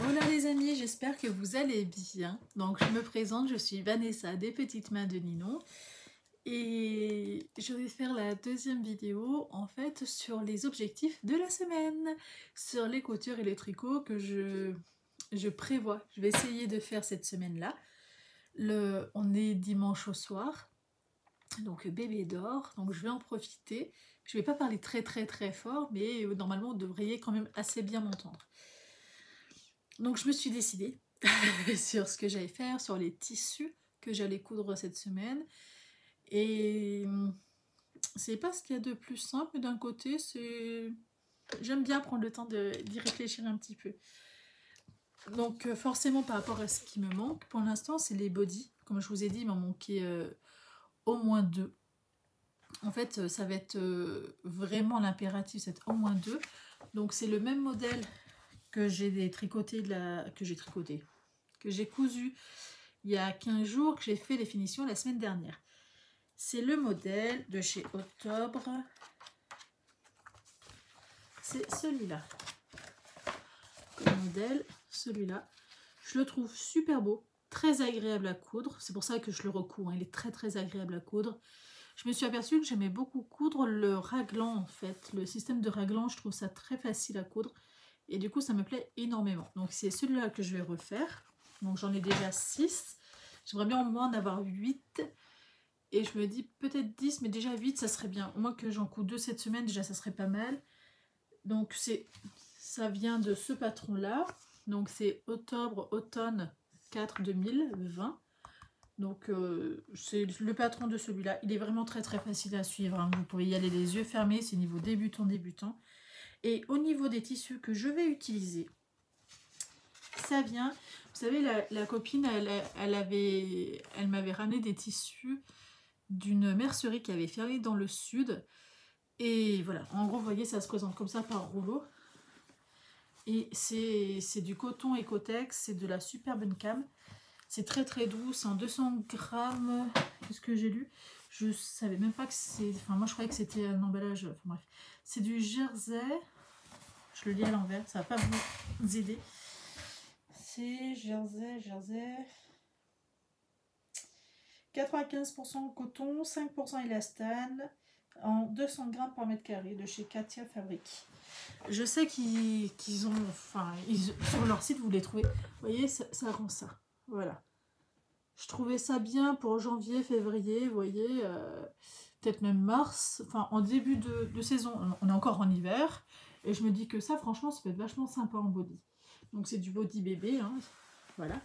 Hola les amis, j'espère que vous allez bien. Donc je me présente, je suis Vanessa des Petites Mains de Ninon et je vais faire la deuxième vidéo en fait sur les objectifs de la semaine, sur les coutures et les tricots que je prévois. Je vais essayer de faire cette semaine-là. On est dimanche au soir, donc bébé dort, donc je vais en profiter. Je vais pas parler très fort, mais normalement vous devriez quand même assez bien m'entendre. Donc je me suis décidée sur ce que j'allais faire, sur les tissus que j'allais coudre cette semaine. Et c'est pas ce qu'il y a de plus simple, mais d'un côté, j'aime bien prendre le temps d'y réfléchir un petit peu. Donc forcément par rapport à ce qui me manque, pour l'instant c'est les bodys. Comme je vous ai dit, il m'en manquait au moins 2. En fait, ça va être vraiment l'impératif, c'est au moins 2. Donc c'est le même modèle que j'ai tricoté, que j'ai cousu il y a 15 jours, que j'ai fait les finitions la semaine dernière. C'est le modèle de chez Octobre. C'est celui-là. Comme modèle, celui-là. Je le trouve super beau, très agréable à coudre. C'est pour ça que je le recouds, hein. Il est très agréable à coudre. Je me suis aperçue que j'aimais beaucoup coudre le raglan en fait. Le système de raglan, je trouve ça très facile à coudre. Et du coup, ça me plaît énormément. Donc, c'est celui-là que je vais refaire. Donc, j'en ai déjà 6. J'aimerais bien au moins en avoir 8. Et je me dis peut-être 10, mais déjà 8, ça serait bien. Au moins que j'en couds 2 cette semaine, déjà, ça serait pas mal. Donc, ça vient de ce patron-là. Donc, c'est Octobre-Automne 4 2020. Donc, c'est le patron de celui-là. Il est vraiment très facile à suivre, hein. Vous pouvez y aller les yeux fermés. C'est niveau débutant. Et au niveau des tissus que je vais utiliser, ça vient, vous savez, la copine, elle m'avait ramené des tissus d'une mercerie qui avait fermé dans le sud. Et voilà, en gros, vous voyez, ça se présente comme ça par rouleau. Et c'est du coton Ecotex, c'est de la super bonne cam. C'est très doux, c'est en 200 grammes. Qu'est-ce que j'ai lu? Je savais même pas que c'est... Enfin, moi, je croyais que c'était un emballage... Enfin, bref. C'est du jersey. Je le lis à l'envers, ça va pas vous aider. C'est jersey. 95% coton, 5% élastane, en 200 grammes par mètre carré de chez Katia Fabric. Je sais qu'ils ont... Enfin, sur leur site, vous les trouvez. Vous voyez, ça rend ça. Voilà. Je trouvais ça bien pour janvier, février, vous voyez, peut-être même mars. Enfin, en début de saison, on est encore en hiver. Et je me dis que ça, franchement, ça peut être vachement sympa en body. Donc, c'est du body bébé, hein. Voilà.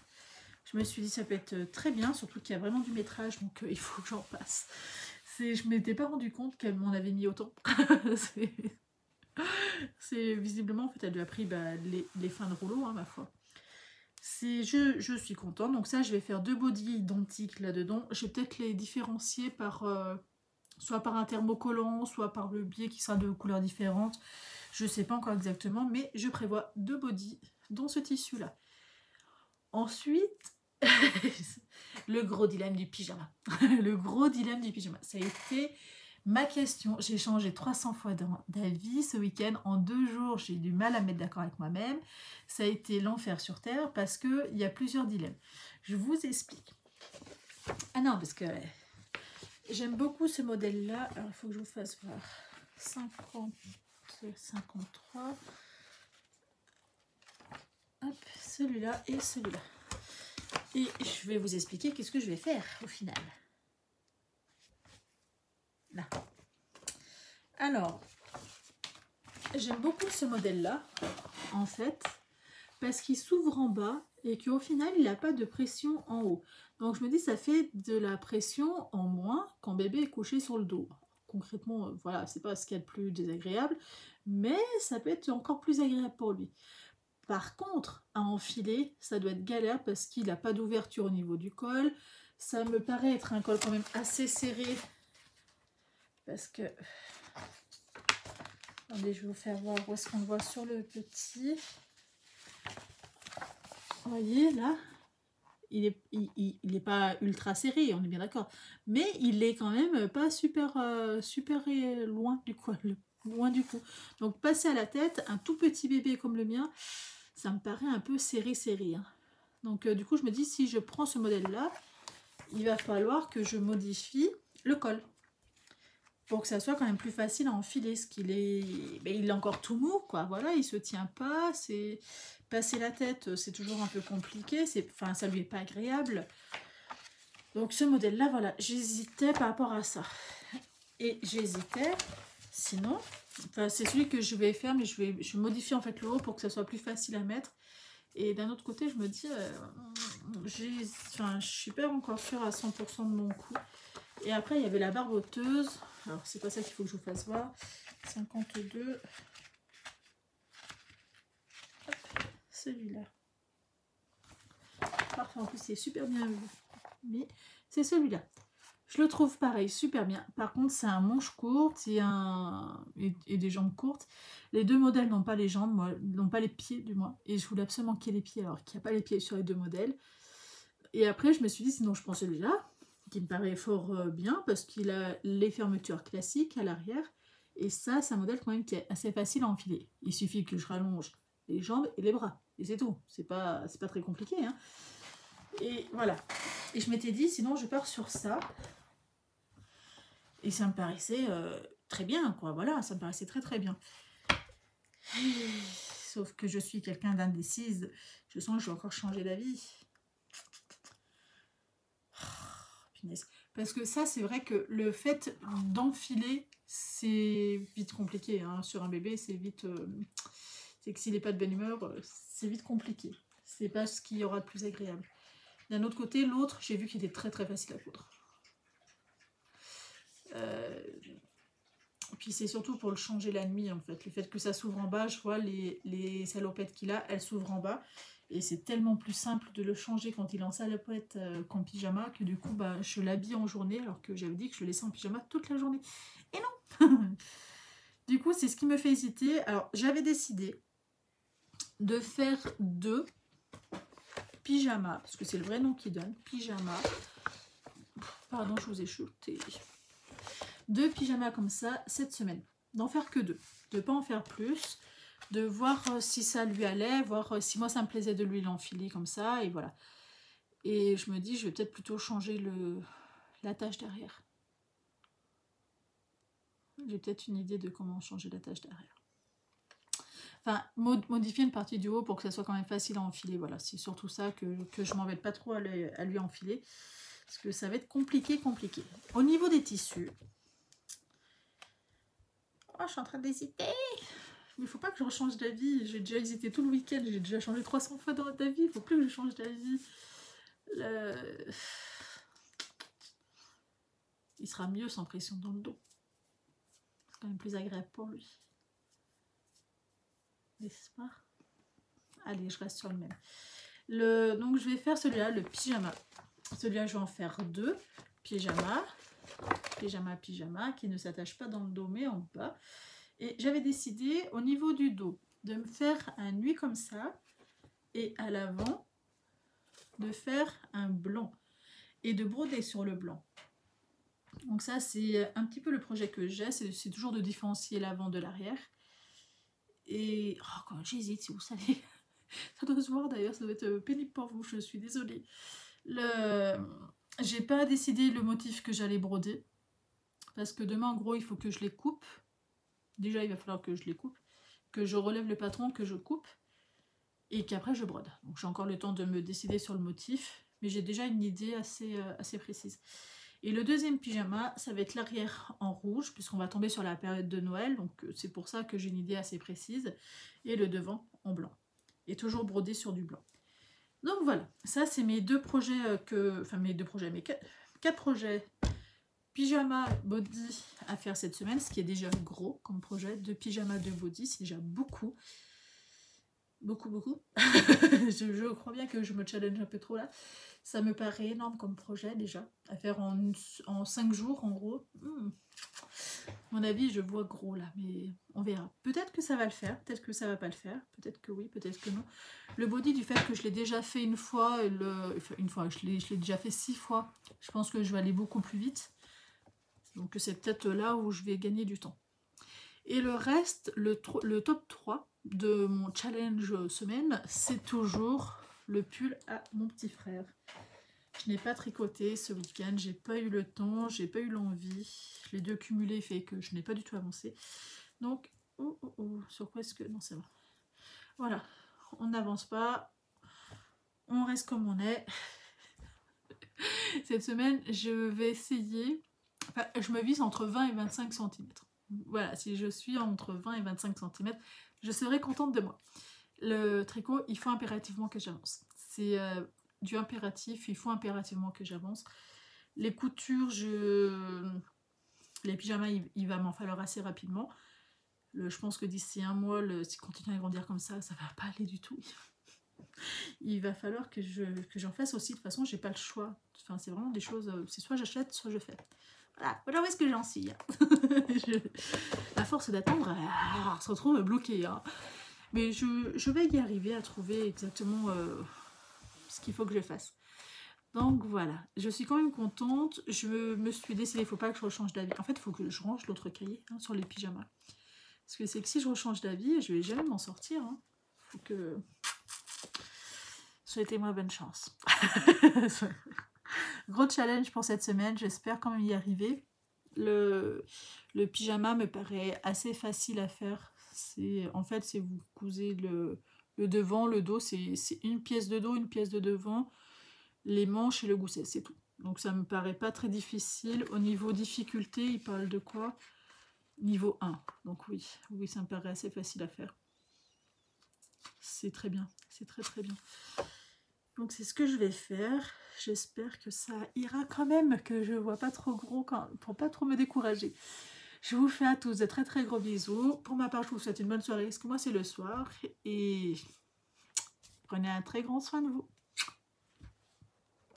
Je me suis dit, ça peut être très bien, surtout qu'il y a vraiment du métrage, donc il faut que j'en passe. Je ne m'étais pas rendu compte qu'elle m'en avait mis autant. c'est visiblement, en fait, elle lui a pris les fins de rouleau, hein, ma foi. Je suis contente. Donc ça, je vais faire 2 bodys identiques là-dedans. Je vais peut-être les différencier par... soit par un thermocollant, soit par le biais qui sera de couleurs différentes. Je ne sais pas encore exactement, mais je prévois 2 bodys dans ce tissu-là. Ensuite, le gros dilemme du pyjama. Le gros dilemme du pyjama. Ça a été ma question. J'ai changé 300 fois d'avis ce week-end. En 2 jours, j'ai eu du mal à me mettre d'accord avec moi-même. Ça a été l'enfer sur Terre parce qu'il y a plusieurs dilemmes. Je vous explique. Ah non, parce que... J'aime beaucoup ce modèle-là. Alors, il faut que je vous fasse voir. 50, 53. Hop, celui-là et celui-là. Et je vais vous expliquer qu'est-ce que je vais faire au final. Là. Alors, j'aime beaucoup ce modèle-là, en fait, parce qu'il s'ouvre en bas et qu'au final, il n'a pas de pression en haut. Donc je me dis, ça fait de la pression en moins quand bébé est couché sur le dos. Concrètement, voilà, c'est pas ce qu'il y a de plus désagréable, mais ça peut être encore plus agréable pour lui. Par contre, à enfiler, ça doit être galère parce qu'il n'a pas d'ouverture au niveau du col. Ça me paraît être un col quand même assez serré. Parce que... Attendez, je vais vous faire voir où est-ce qu'on le voit sur le petit. Vous voyez, là, il est pas ultra serré, on est bien d'accord. Mais il est quand même pas super loin du cou. Donc passer à la tête, un tout petit bébé comme le mien, ça me paraît un peu serré. Hein. Donc du coup, je me dis, si je prends ce modèle-là, il va falloir que je modifie le col. Pour que ça soit quand même plus facile à enfiler, ce qu'il est... Mais il est encore tout mou, quoi. Voilà, il se tient pas, c'est... Passer la tête, c'est toujours un peu compliqué, enfin, ça lui est pas agréable. Donc ce modèle-là, voilà, j'hésitais par rapport à ça. Et j'hésitais, sinon, enfin, c'est celui que je vais faire, mais je modifie en fait le haut pour que ça soit plus facile à mettre. Et d'un autre côté, je me dis, enfin, je suis pas encore sûre à 100% de mon coup. Et après, il y avait la barboteuse. Alors, c'est pas ça qu'il faut que je vous fasse voir. 52. Celui-là. Parfait, en plus, c'est super bien mis. C'est celui-là. Je le trouve pareil, super bien. Par contre, c'est un manche courte et des jambes courtes. Les deux modèles n'ont pas les jambes, n'ont pas les pieds du moins. Et je voulais absolument qu'il y ait les pieds, alors qu'il n'y a pas les pieds sur les deux modèles. Et après, je me suis dit, sinon je prends celui-là, qui me paraît fort bien, parce qu'il a les fermetures classiques à l'arrière. Et ça, c'est un modèle quand même qui est assez facile à enfiler. Il suffit que je rallonge les jambes et les bras. Et c'est tout. C'est pas très compliqué. Hein. Et voilà. Et je m'étais dit, sinon je pars sur ça. Et ça me paraissait très bien, quoi. Voilà, ça me paraissait très bien. Sauf que je suis quelqu'un d'indécise. Je sens que je vais encore changer d'avis. Parce que ça, c'est vrai que le fait d'enfiler, c'est vite compliqué. Hein. Sur un bébé, c'est vite... c'est que s'il n'est pas de bonne humeur, c'est vite compliqué. C'est pas ce qu'il y aura de plus agréable. D'un autre côté, l'autre, j'ai vu qu'il était très facile à coudre. Puis c'est surtout pour le changer la nuit, en fait. Le fait que ça s'ouvre en bas, je vois les salopettes qu'il a, elles s'ouvrent en bas. Et c'est tellement plus simple de le changer quand il est en salopette qu'en pyjama, que du coup, bah, je l'habille en journée, alors que j'avais dit que je le laissais en pyjama toute la journée. Et non. Du coup, c'est ce qui me fait hésiter. Alors, j'avais décidé de faire 2 pyjamas, parce que c'est le vrai nom qui donne, pyjama. Pardon, je vous ai chuté. 2 pyjamas comme ça cette semaine. D'en faire que 2. De ne pas en faire plus. De voir si ça lui allait, voir si moi ça me plaisait de lui l'enfiler comme ça, et voilà. Et je me dis, je vais peut-être plutôt changer l'attache derrière. J'ai peut-être une idée de comment changer l'attache derrière. Enfin, modifier une partie du haut pour que ça soit quand même facile à enfiler. Voilà, c'est surtout ça que je m'embête pas trop à lui enfiler. Parce que ça va être compliqué. Au niveau des tissus... Oh, je suis en train d'hésiter. Mais il faut pas que je rechange d'avis. J'ai déjà hésité tout le week-end. J'ai déjà changé 300 fois d'avis. Il faut plus que je change d'avis. Il sera mieux sans pression dans le dos. C'est quand même plus agréable pour lui. N'est-ce pas? Allez, je reste sur le même. Donc, je vais faire celui-là, le pyjama. Celui-là, je vais en faire 2. Pyjama, qui ne s'attache pas dans le dos, mais en bas. Et j'avais décidé, au niveau du dos, de me faire un nuit comme ça. Et à l'avant, de faire un blanc. Et de broder sur le blanc. Donc ça, c'est un petit peu le projet que j'ai. C'est toujours de différencier l'avant de l'arrière. Et quand j'hésite, si vous savez, ça doit se voir d'ailleurs, ça doit être pénible pour vous, je suis désolée. J'ai pas décidé le motif que j'allais broder, parce que demain, en gros, il faut que je les coupe. Déjà, il va falloir que je les coupe, que je relève le patron, que je coupe, et qu'après je brode. Donc j'ai encore le temps de me décider sur le motif, mais j'ai déjà une idée assez précise. Et le deuxième pyjama, ça va être l'arrière en rouge, puisqu'on va tomber sur la période de Noël, donc c'est pour ça que j'ai une idée assez précise, et le devant en blanc. Et toujours brodé sur du blanc. Donc voilà, ça c'est mes 2 projets, mes 4 projets pyjama body à faire cette semaine, ce qui est déjà gros comme projet. 2 pyjamas, 2 body, c'est déjà beaucoup. Beaucoup. je crois bien que je me challenge un peu trop là. Ça me paraît énorme comme projet déjà, à faire en 5 jours en gros. À mon avis, je vois gros là, mais on verra. Peut-être que ça va le faire, peut-être que ça va pas le faire, peut-être que oui, peut-être que non. Le body, du fait que je l'ai déjà fait une fois, je l'ai déjà fait 6 fois, je pense que je vais aller beaucoup plus vite. Donc c'est peut-être là où je vais gagner du temps. Et le reste, le top 3, de mon challenge semaine, c'est toujours le pull à mon petit frère. Je n'ai pas tricoté ce week-end, j'ai pas eu le temps, j'ai pas eu l'envie. Les deux cumulés fait que je n'ai pas du tout avancé. Donc, sur quoi est-ce que... Non, c'est bon. Voilà, on n'avance pas, on reste comme on est. Cette semaine, je vais essayer... Enfin, je me vise entre 20 et 25 cm. Voilà, si je suis entre 20 et 25 cm, je serai contente de moi. Le tricot, il faut impérativement que j'avance. C'est du impératif, il faut impérativement que j'avance. Les coutures, les pyjamas, il va m'en falloir assez rapidement. Je pense que d'ici un mois, si continue à grandir comme ça, ça va pas aller du tout. Il va falloir que j'en fasse aussi. De toute façon, j'ai pas le choix. Enfin, c'est vraiment des choses, c'est soit j'achète, soit je fais. Voilà où est-ce que j'en suis. À force d'attendre, on se retrouve bloqué. Hein. Mais je vais y arriver à trouver exactement ce qu'il faut que je fasse. Donc voilà, je suis quand même contente. Je me suis décidée, il ne faut pas que je rechange d'avis. En fait, il faut que je range l'autre cahier hein, sur les pyjamas. Parce que c'est que si je rechange d'avis, je vais jamais m'en sortir. Hein. Faut que... Souhaitez-moi bonne chance. Gros challenge pour cette semaine, j'espère quand même y arriver. Le pyjama me paraît assez facile à faire. En fait, c'est vous cousez le devant, le dos, c'est une pièce de dos, une pièce de devant, les manches et le gousset, c'est tout. Donc ça me paraît pas très difficile. Au niveau difficulté, il parle de quoi? Niveau 1. Donc oui, ça me paraît assez facile à faire. C'est très bien, c'est très bien. Donc c'est ce que je vais faire. J'espère que ça ira quand même, que je ne vois pas trop gros pour pas trop me décourager. Je vous fais à tous de très gros bisous. Pour ma part, je vous souhaite une bonne soirée, parce que moi c'est le soir. Et prenez un très grand soin de vous.